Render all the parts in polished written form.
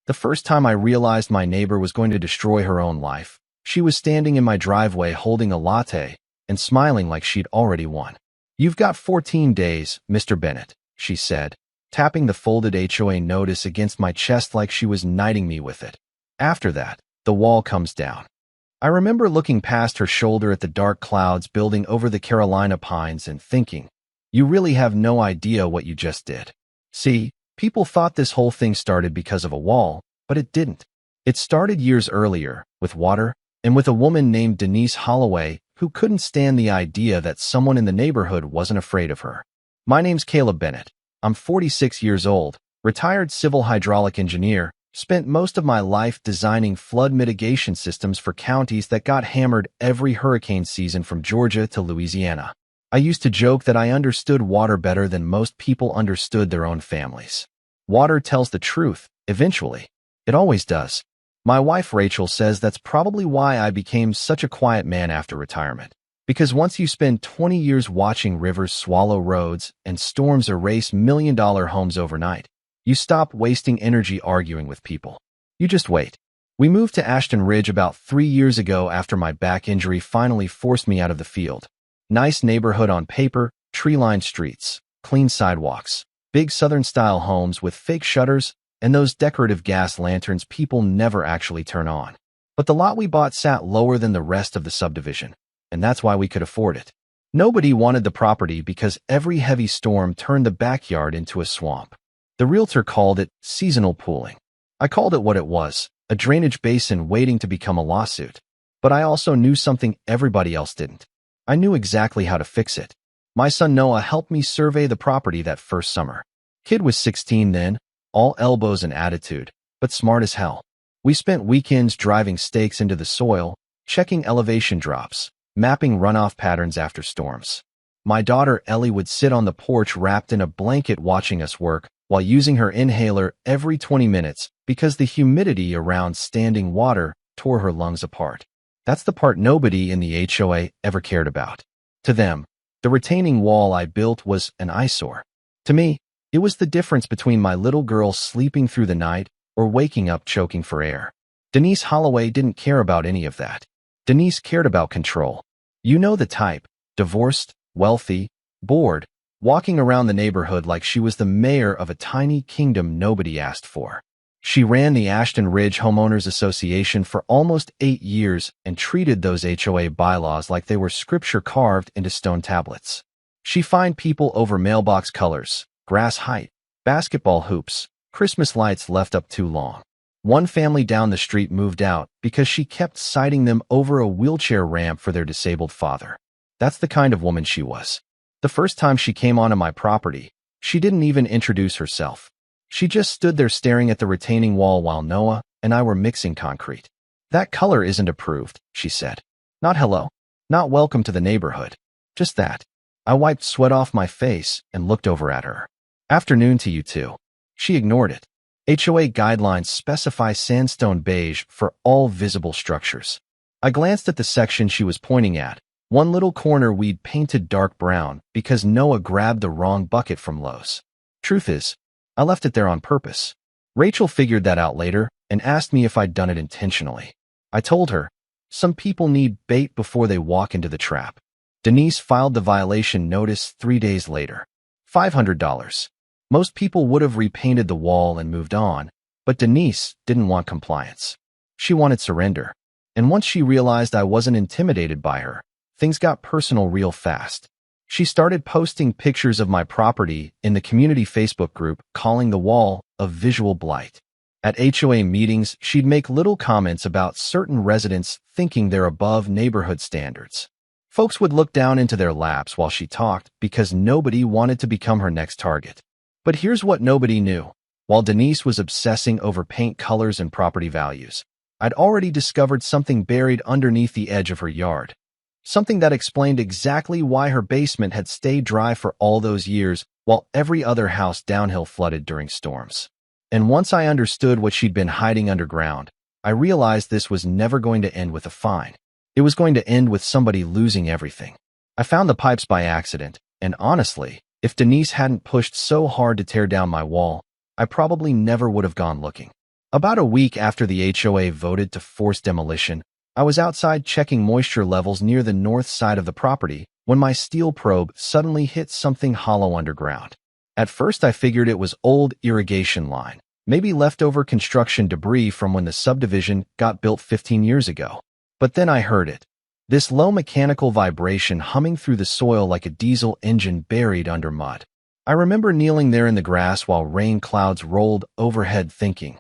The first time I realized my neighbor was going to destroy her own life, she was standing in my driveway holding a latte and smiling like she'd already won. "You've got 14 days, Mr. Bennett," she said, tapping the folded HOA notice against my chest like she was knighting me with it. After that, the wall comes down. I remember looking past her shoulder at the dark clouds building over the Carolina pines and thinking, you really have no idea what you just did. See, people thought this whole thing started because of a wall, but it didn't. It started years earlier, with water, and with a woman named Denise Holloway who couldn't stand the idea that someone in the neighborhood wasn't afraid of her. My name's Caleb Bennett. I'm 46 years old, retired civil hydraulic engineer, spent most of my life designing flood mitigation systems for counties that got hammered every hurricane season from Georgia to Louisiana. I used to joke that I understood water better than most people understood their own families. Water tells the truth, eventually. It always does. My wife Rachel says that's probably why I became such a quiet man after retirement. Because once you spend 20 years watching rivers swallow roads and storms erase million-dollar homes overnight, you stop wasting energy arguing with people. You just wait. We moved to Ashton Ridge about 3 years ago after my back injury finally forced me out of the field. Nice neighborhood on paper, tree-lined streets, clean sidewalks, big Southern-style homes with fake shutters, and those decorative gas lanterns people never actually turn on. But the lot we bought sat lower than the rest of the subdivision, and that's why we could afford it. Nobody wanted the property because every heavy storm turned the backyard into a swamp. The realtor called it seasonal pooling. I called it what it was, a drainage basin waiting to become a lawsuit. But I also knew something everybody else didn't. I knew exactly how to fix it. My son Noah helped me survey the property that first summer. Kid was 16 then, all elbows and attitude, but smart as hell. We spent weekends driving stakes into the soil, checking elevation drops, mapping runoff patterns after storms. My daughter Ellie would sit on the porch wrapped in a blanket watching us work, while using her inhaler every 20 minutes because the humidity around standing water tore her lungs apart. That's the part nobody in the HOA ever cared about. To them, the retaining wall I built was an eyesore. To me, it was the difference between my little girl sleeping through the night or waking up choking for air. Denise Holloway didn't care about any of that. Denise cared about control. You know the type: divorced, wealthy, bored, walking around the neighborhood like she was the mayor of a tiny kingdom nobody asked for. She ran the Ashton Ridge Homeowners Association for almost 8 years and treated those HOA bylaws like they were scripture carved into stone tablets. She fined people over mailbox colors, grass height, basketball hoops, Christmas lights left up too long. One family down the street moved out because she kept citing them over a wheelchair ramp for their disabled father. That's the kind of woman she was. The first time she came onto my property, she didn't even introduce herself. She just stood there staring at the retaining wall while Noah and I were mixing concrete. "That color isn't approved," she said. Not hello, not welcome to the neighborhood. Just that. I wiped sweat off my face and looked over at her. "Afternoon to you too." She ignored it. HOA guidelines specify sandstone beige for all visible structures. I glanced at the section she was pointing at. One little corner we'd painted dark brown because Noah grabbed the wrong bucket from Lowe's. Truth is, I left it there on purpose. Rachel figured that out later and asked me if I'd done it intentionally. I told her, some people need bait before they walk into the trap. Denise filed the violation notice 3 days later. $500. Most people would have repainted the wall and moved on, but Denise didn't want compliance. She wanted surrender. And once she realized I wasn't intimidated by her, things got personal real fast. She started posting pictures of my property in the community Facebook group, calling the wall a visual blight. At HOA meetings, she'd make little comments about certain residents thinking they're above neighborhood standards. Folks would look down into their laps while she talked because nobody wanted to become her next target. But here's what nobody knew. While Denise was obsessing over paint colors and property values, I'd already discovered something buried underneath the edge of her yard. Something that explained exactly why her basement had stayed dry for all those years while every other house downhill flooded during storms. And once I understood what she'd been hiding underground, I realized this was never going to end with a fine. It was going to end with somebody losing everything. I found the pipes by accident, and honestly, if Denise hadn't pushed so hard to tear down my wall, I probably never would have gone looking. About a week after the HOA voted to force demolition, I was outside checking moisture levels near the north side of the property when my steel probe suddenly hit something hollow underground. At first I figured it was old irrigation line, maybe leftover construction debris from when the subdivision got built 15 years ago. But then I heard it. This low mechanical vibration humming through the soil like a diesel engine buried under mud. I remember kneeling there in the grass while rain clouds rolled overhead thinking,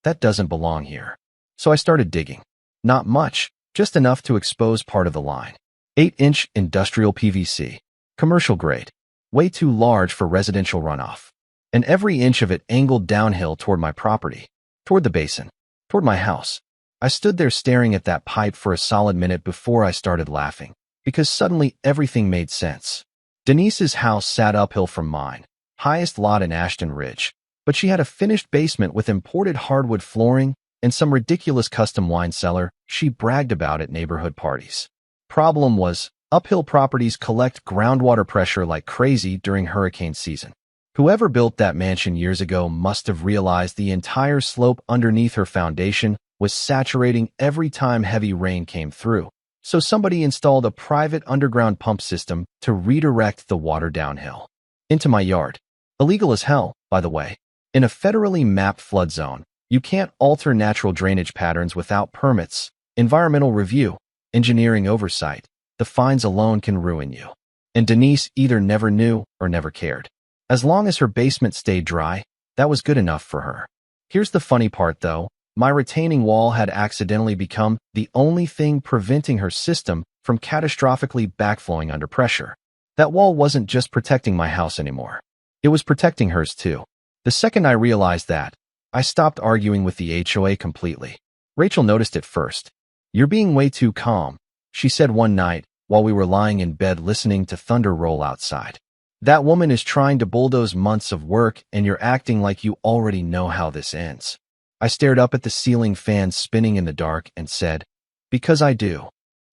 that doesn't belong here. So I started digging. Not much, just enough to expose part of the line. 8-inch industrial PVC. Commercial grade. Way too large for residential runoff. And every inch of it angled downhill toward my property. Toward the basin. Toward my house. I stood there staring at that pipe for a solid minute before I started laughing. Because suddenly everything made sense. Denise's house sat uphill from mine. Highest lot in Ashton Ridge. But she had a finished basement with imported hardwood flooring and some ridiculous custom wine cellar she bragged about at neighborhood parties. Problem was, uphill properties collect groundwater pressure like crazy during hurricane season. Whoever built that mansion years ago must have realized the entire slope underneath her foundation was saturating every time heavy rain came through. So somebody installed a private underground pump system to redirect the water downhill. Into my yard. Illegal as hell, by the way. In a federally mapped flood zone, you can't alter natural drainage patterns without permits, environmental review, engineering oversight. The fines alone can ruin you. And Denise either never knew or never cared. As long as her basement stayed dry, that was good enough for her. Here's the funny part though, my retaining wall had accidentally become the only thing preventing her system from catastrophically backflowing under pressure. That wall wasn't just protecting my house anymore. It was protecting hers too. The second I realized that, I stopped arguing with the HOA completely. Rachel noticed it first. "You're being way too calm," she said one night while we were lying in bed listening to thunder roll outside. "That woman is trying to bulldoze months of work and you're acting like you already know how this ends." I stared up at the ceiling fan spinning in the dark and said, "Because I do."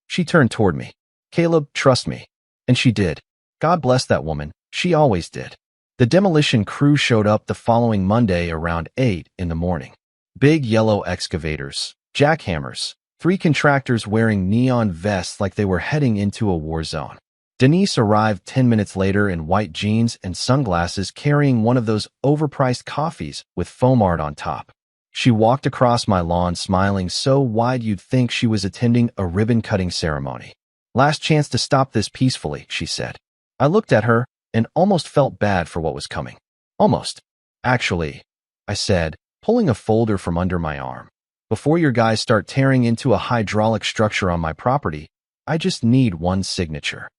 She turned toward me. "Caleb, trust me." And she did. God bless that woman, she always did. The demolition crew showed up the following Monday around 8 in the morning. Big yellow excavators, jackhammers, 3 contractors wearing neon vests like they were heading into a war zone. Denise arrived 10 minutes later in white jeans and sunglasses carrying one of those overpriced coffees with foam art on top. She walked across my lawn smiling so wide you'd think she was attending a ribbon-cutting ceremony. "Last chance to stop this peacefully," she said. I looked at her and almost felt bad for what was coming. Almost. "Actually," I said, pulling a folder from under my arm. "Before your guys start tearing into a hydraulic structure on my property, I just need one signature."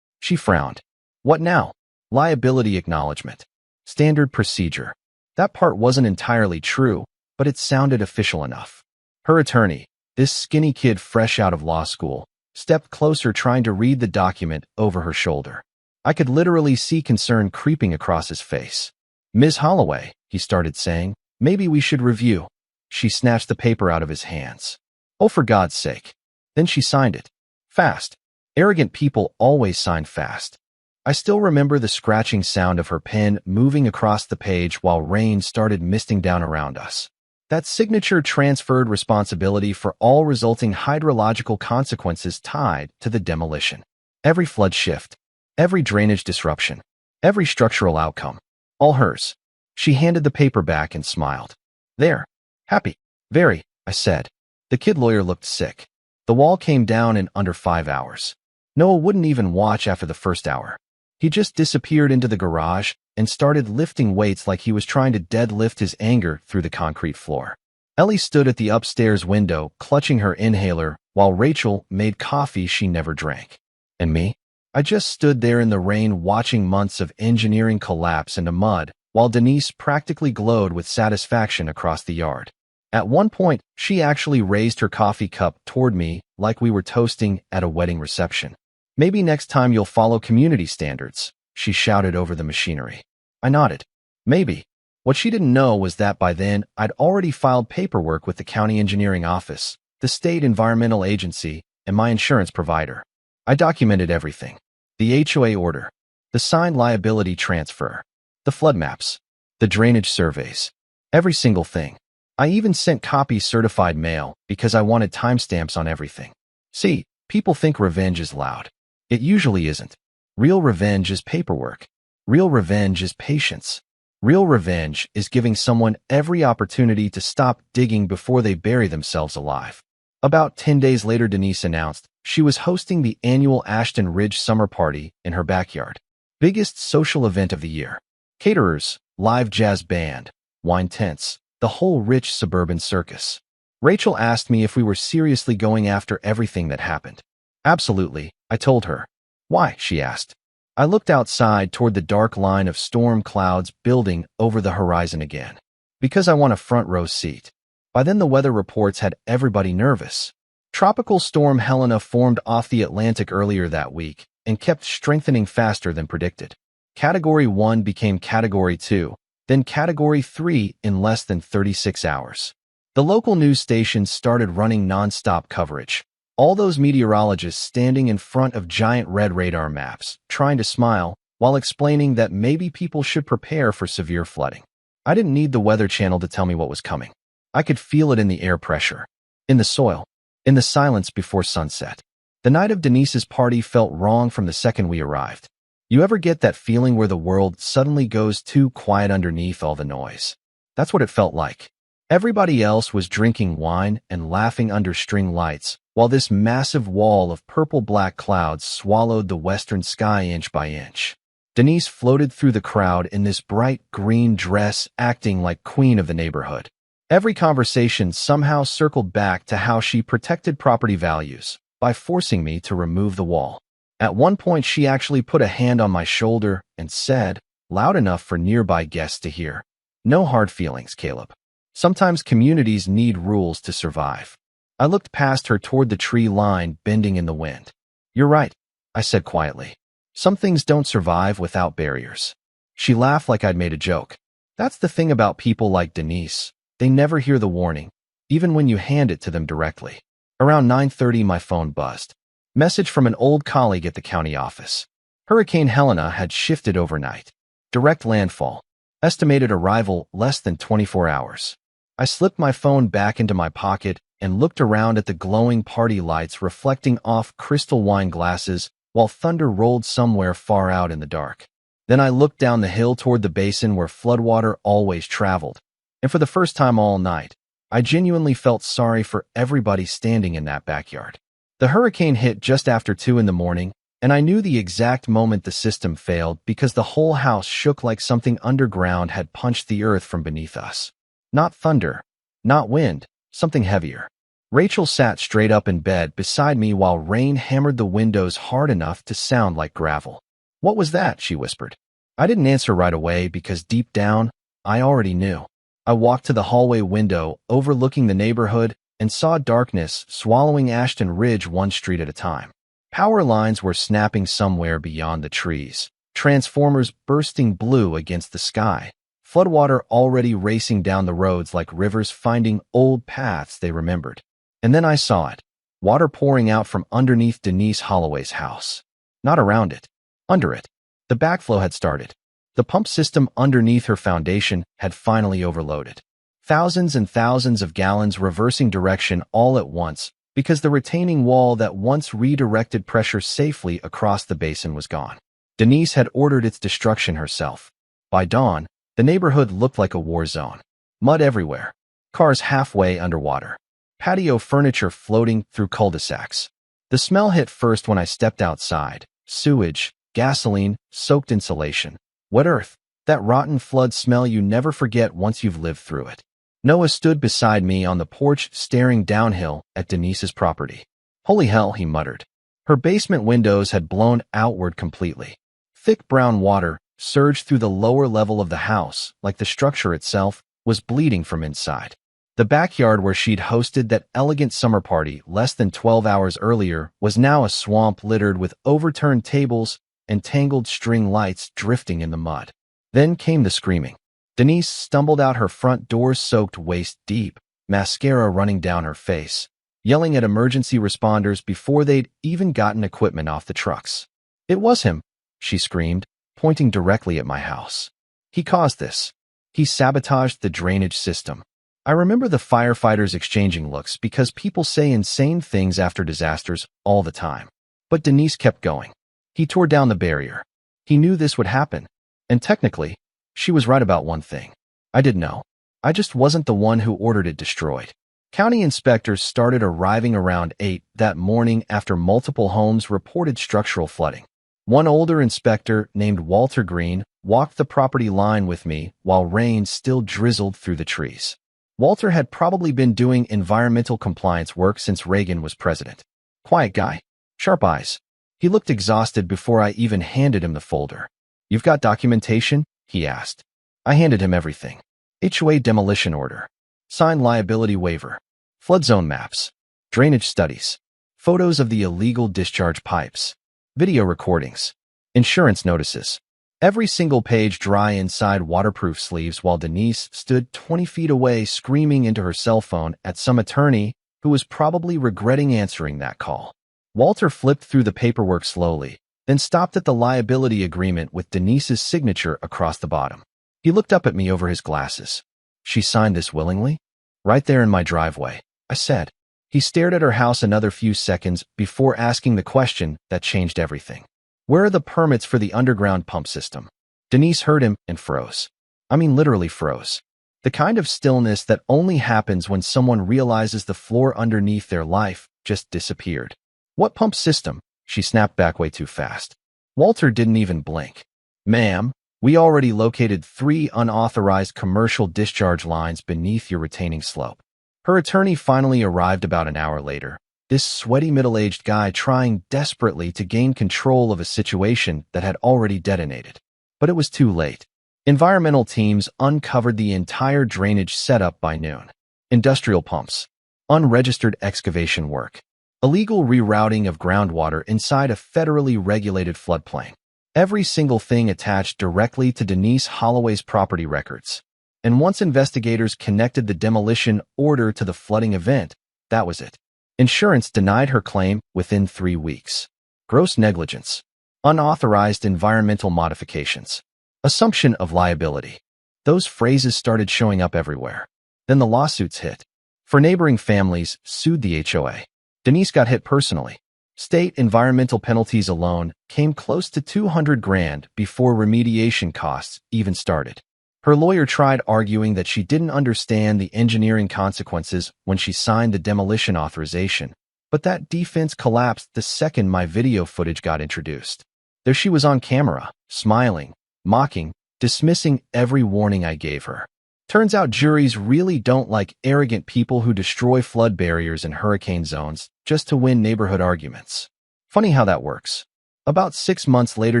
She frowned. "What now?" "Liability acknowledgement. Standard procedure." That part wasn't entirely true, but it sounded official enough. Her attorney, this skinny kid fresh out of law school, stepped closer trying to read the document over her shoulder. I could literally see concern creeping across his face. "Ms. Holloway," he started saying, "maybe we should review." She snatched the paper out of his hands. "Oh, for God's sake." Then she signed it. Fast. Arrogant people always sign fast. I still remember the scratching sound of her pen moving across the page while rain started misting down around us. That signature transferred responsibility for all resulting hydrological consequences tied to the demolition. Every flood shift, every drainage disruption, every structural outcome, all hers. She handed the paper back and smiled. "There. Happy." "Very," I said. The kid lawyer looked sick. The wall came down in under 5 hours. Noah wouldn't even watch after the first hour. He just disappeared into the garage and started lifting weights like he was trying to deadlift his anger through the concrete floor. Ellie stood at the upstairs window, clutching her inhaler, while Rachel made coffee she never drank. And me? I just stood there in the rain watching months of engineering collapse into mud, while Denise practically glowed with satisfaction across the yard. At one point, she actually raised her coffee cup toward me like we were toasting at a wedding reception. "Maybe next time you'll follow community standards," she shouted over the machinery. I nodded. Maybe. What she didn't know was that by then, I'd already filed paperwork with the county engineering office, the state environmental agency, and my insurance provider. I documented everything. The HOA order, the signed liability transfer, the flood maps, the drainage surveys, every single thing. I even sent copies certified mail because I wanted timestamps on everything. See, people think revenge is loud. It usually isn't. Real revenge is paperwork. Real revenge is patience. Real revenge is giving someone every opportunity to stop digging before they bury themselves alive. About 10 days later, Denise announced she was hosting the annual Ashton Ridge summer party in her backyard. Biggest social event of the year. Caterers, live jazz band, wine tents, the whole rich suburban circus. Rachel asked me if we were seriously going after everything that happened. Absolutely, I told her. Why? She asked. I looked outside toward the dark line of storm clouds building over the horizon again. Because I want a front row seat. By then the weather reports had everybody nervous. Tropical storm Helena formed off the Atlantic earlier that week and kept strengthening faster than predicted. Category 1 became Category 2, then Category 3 in less than 36 hours. The local news stations started running non-stop coverage. All those meteorologists standing in front of giant red radar maps, trying to smile, while explaining that maybe people should prepare for severe flooding. I didn't need the Weather Channel to tell me what was coming. I could feel it in the air pressure, in the soil, in the silence before sunset. The night of Denise's party felt wrong from the second we arrived. You ever get that feeling where the world suddenly goes too quiet underneath all the noise? That's what it felt like. Everybody else was drinking wine and laughing under string lights, while this massive wall of purple-black clouds swallowed the western sky inch by inch. Denise floated through the crowd in this bright green dress, acting like queen of the neighborhood. Every conversation somehow circled back to how she protected property values by forcing me to remove the wall. At one point, she actually put a hand on my shoulder and said, loud enough for nearby guests to hear, "No hard feelings, Caleb. Sometimes communities need rules to survive." I looked past her toward the tree line bending in the wind. "You're right," I said quietly. "Some things don't survive without barriers." She laughed like I'd made a joke. That's the thing about people like Denise. They never hear the warning, even when you hand it to them directly. Around 9:30, my phone buzzed. Message from an old colleague at the county office. Hurricane Helena had shifted overnight. Direct landfall. Estimated arrival less than 24 hours. I slipped my phone back into my pocket and looked around at the glowing party lights reflecting off crystal wine glasses while thunder rolled somewhere far out in the dark. Then I looked down the hill toward the basin where floodwater always traveled. And for the first time all night, I genuinely felt sorry for everybody standing in that backyard. The hurricane hit just after 2 in the morning, and I knew the exact moment the system failed because the whole house shook like something underground had punched the earth from beneath us. Not thunder, not wind, something heavier. Rachel sat straight up in bed beside me while rain hammered the windows hard enough to sound like gravel. "What was that?" she whispered. I didn't answer right away because deep down, I already knew. I walked to the hallway window overlooking the neighborhood and saw darkness swallowing Ashton Ridge one street at a time. Power lines were snapping somewhere beyond the trees, transformers bursting blue against the sky, floodwater already racing down the roads like rivers finding old paths they remembered. And then I saw it, water pouring out from underneath Denise Holloway's house. Not around it, under it. The backflow had started. The pump system underneath her foundation had finally overloaded. Thousands and thousands of gallons reversing direction all at once because the retaining wall that once redirected pressure safely across the basin was gone. Denise had ordered its destruction herself. By dawn, the neighborhood looked like a war zone. Mud everywhere, cars halfway underwater, patio furniture floating through cul-de-sacs. The smell hit first when I stepped outside. Sewage, gasoline, soaked insulation, wet earth, that rotten flood smell you never forget once you've lived through it. Noah stood beside me on the porch staring downhill at Denise's property. "Holy hell," he muttered. Her basement windows had blown outward completely. Thick brown water surged through the lower level of the house like the structure itself was bleeding from inside. The backyard where she'd hosted that elegant summer party less than 12 hours earlier was now a swamp littered with overturned tables and tangled string lights drifting in the mud. Then came the screaming. Denise stumbled out her front door soaked waist deep, mascara running down her face, yelling at emergency responders before they'd even gotten equipment off the trucks. "It was him," she screamed, pointing directly at my house. "He caused this. He sabotaged the drainage system." I remember the firefighters exchanging looks because people say insane things after disasters all the time. But Denise kept going. He tore down the barrier. He knew this would happen. And technically, she was right about one thing. I didn't know. I just wasn't the one who ordered it destroyed. County inspectors started arriving around 8 that morning after multiple homes reported structural flooding. One older inspector named Walter Green walked the property line with me while rain still drizzled through the trees. Walter had probably been doing environmental compliance work since Reagan was president. Quiet guy. Sharp eyes. He looked exhausted before I even handed him the folder. "You've got documentation?" he asked. I handed him everything. HOA demolition order. Signed liability waiver. Flood zone maps. Drainage studies. Photos of the illegal discharge pipes. Video recordings. Insurance notices. Every single page dry inside waterproof sleeves while Denise stood 20 feet away screaming into her cell phone at some attorney who was probably regretting answering that call. Walter flipped through the paperwork slowly, then stopped at the liability agreement with Denise's signature across the bottom. He looked up at me over his glasses. "She signed this willingly?" "Right there in my driveway," I said. He stared at her house another few seconds before asking the question that changed everything. "Where are the permits for the underground pump system?" Denise heard him and froze. I mean, literally froze. The kind of stillness that only happens when someone realizes the floor underneath their life just disappeared. "What pump system?" She snapped back way too fast. Walter didn't even blink. "Ma'am, we already located 3 unauthorized commercial discharge lines beneath your retaining slope." Her attorney finally arrived about an hour later. This sweaty middle-aged guy trying desperately to gain control of a situation that had already detonated. But it was too late. Environmental teams uncovered the entire drainage setup by noon. Industrial pumps. Unregistered excavation work. Illegal rerouting of groundwater inside a federally regulated floodplain. Every single thing attached directly to Denise Holloway's property records. And once investigators connected the demolition order to the flooding event, that was it. Insurance denied her claim within 3 weeks. Gross negligence. Unauthorized environmental modifications. Assumption of liability. Those phrases started showing up everywhere. Then the lawsuits hit. For neighboring families sued the HOA. Denise got hit personally. State environmental penalties alone came close to $200,000 before remediation costs even started. Her lawyer tried arguing that she didn't understand the engineering consequences when she signed the demolition authorization, but that defense collapsed the second my video footage got introduced. There she was on camera, smiling, mocking, dismissing every warning I gave her. Turns out juries really don't like arrogant people who destroy flood barriers in hurricane zones just to win neighborhood arguments. Funny how that works. About 6 months later,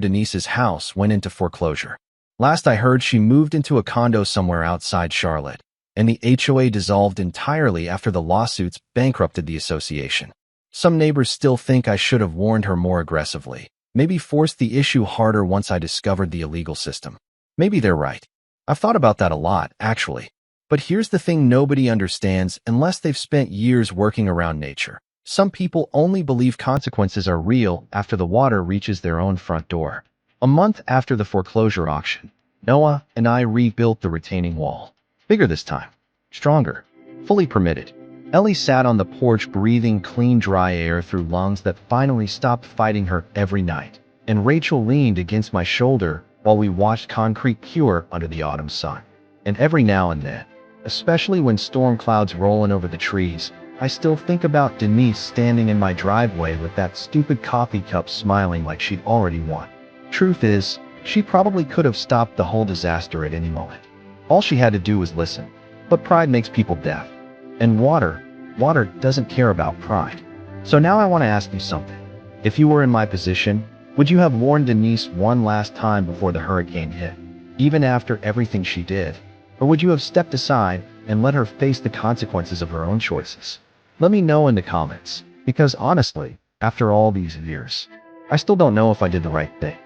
Denise's house went into foreclosure. Last I heard, she moved into a condo somewhere outside Charlotte, and the HOA dissolved entirely after the lawsuits bankrupted the association. Some neighbors still think I should have warned her more aggressively, maybe forced the issue harder once I discovered the illegal system. Maybe they're right. I've thought about that a lot, actually. But here's the thing nobody understands unless they've spent years working around nature. Some people only believe consequences are real after the water reaches their own front door. A month after the foreclosure auction, Noah and I rebuilt the retaining wall. Bigger this time. Stronger. Fully permitted. Ellie sat on the porch breathing clean, dry air through lungs that finally stopped fighting her every night. And Rachel leaned against my shoulder while we watched concrete cure under the autumn sun. And every now and then, especially when storm clouds rolling over the trees, I still think about Denise standing in my driveway with that stupid coffee cup smiling like she'd already won. Truth is, she probably could have stopped the whole disaster at any moment. All she had to do was listen. But pride makes people deaf. And water doesn't care about pride. So now I want to ask you something. If you were in my position, would you have warned Denise one last time before the hurricane hit, even after everything she did? Or would you have stepped aside and let her face the consequences of her own choices? Let me know in the comments, because honestly, after all these years, I still don't know if I did the right thing.